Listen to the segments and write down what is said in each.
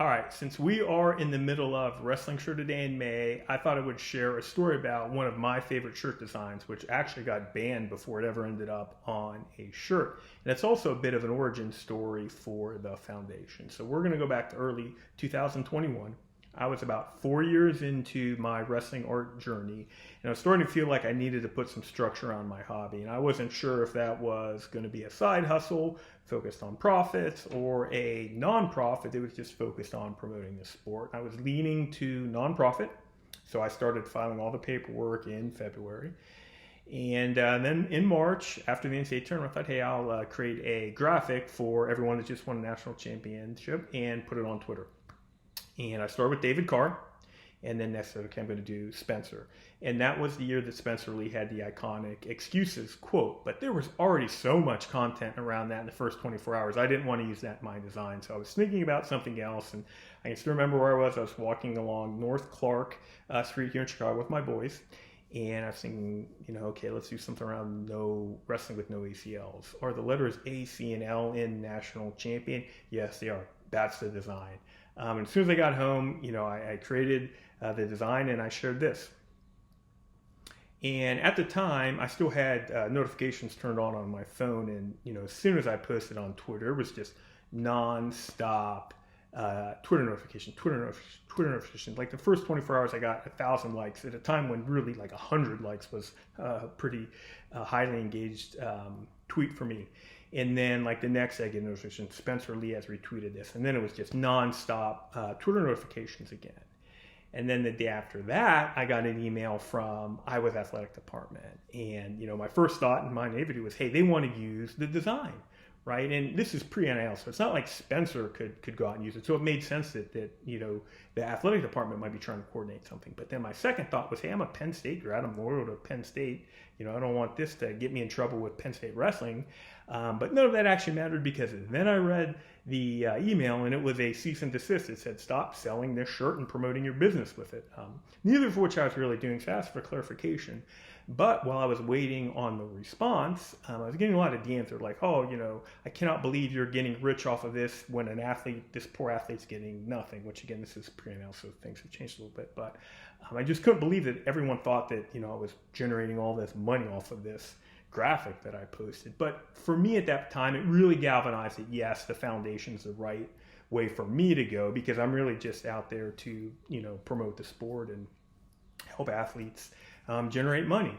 All right, since we are in the middle of Wrestling Shirt a Day in May, I thought I would share a story about one of my favorite shirt designs, which actually got banned before it ever ended up on a shirt. And it's also a bit of an origin story for the foundation. So we're going to go back to early 2021. I was about 4 years into my wrestling art journey, and I was starting to feel like I needed to put some structure on my hobby. And I wasn't sure if that was going to be a side hustle focused on profits or a nonprofit that was just focused on promoting the sport. I was leaning to nonprofit, so I started filing all the paperwork in February. And then in March, after the NCAA tournament, I thought, hey, I'll create a graphic for everyone that just won a national championship and put it on Twitter. And I started with David Carr, and then next, okay, I'm going to do Spencer. And that was the year that Spencer Lee had the iconic excuses quote. But there was already so much content around that in the first 24 hours. I didn't want to use that in my design. So I was thinking about something else. And I can still remember where I was. I was walking along North Clark Street here in Chicago with my boys. And I was thinking, okay, let's do something around no wrestling with no ACLs. Are the letters A, C, and L in national champion? Yes, they are. That's the design. And as soon as I got home, I created the design and I shared this. And at the time, I still had notifications turned on my phone. And, as soon as I posted on Twitter, it was just nonstop Twitter notification. Like the first 24 hours, I got 1,000 likes at a time when really like 100 likes was a pretty highly engaged tweet for me. And then like the next I get a notification, Spencer Lee has retweeted this. And then it was just nonstop Twitter notifications again. And then the day after that, I got an email from Iowa's athletic department. And, my first thought in my naivety was, hey, they want to use the design, right? And this is pre-NIL, so it's not like Spencer could go out and use it. So it made sense that the athletic department might be trying to coordinate something. But then my second thought was, hey, I'm a Penn State grad. I'm loyal to Penn State. I don't want this to get me in trouble with Penn State wrestling. But none of that actually mattered because then I read the email and it was a cease and desist. It said, stop selling this shirt and promoting your business with it. Neither of which I was really doing, so I asked for clarification. But while I was waiting on the response, I was getting a lot of DMs that were like, oh, I cannot believe you're getting rich off of this when this poor athlete's getting nothing, which again, this is pre-NIL, so things have changed a little bit. But I just couldn't believe that everyone thought that, I was generating all this money off of this graphic that I posted. But for me at that time, it really galvanized that, yes, the foundation's the right way for me to go because I'm really just out there to, promote the sport and help athletes generate money.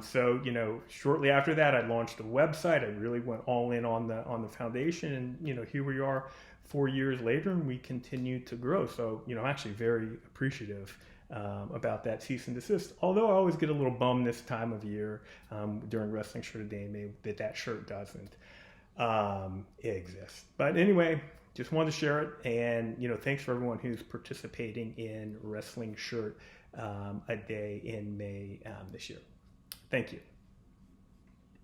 So, shortly after that, I launched a website. I really went all in on the foundation, and here we are 4 years later, and we continue to grow. So, I'm actually very appreciative about that cease and desist. Although I always get a little bummed this time of year during Wrestling Shirt a Day in May that shirt doesn't exist. But anyway, just wanted to share it, and thanks for everyone who's participating in Wrestling Shirt a Day in May this year. Thank you.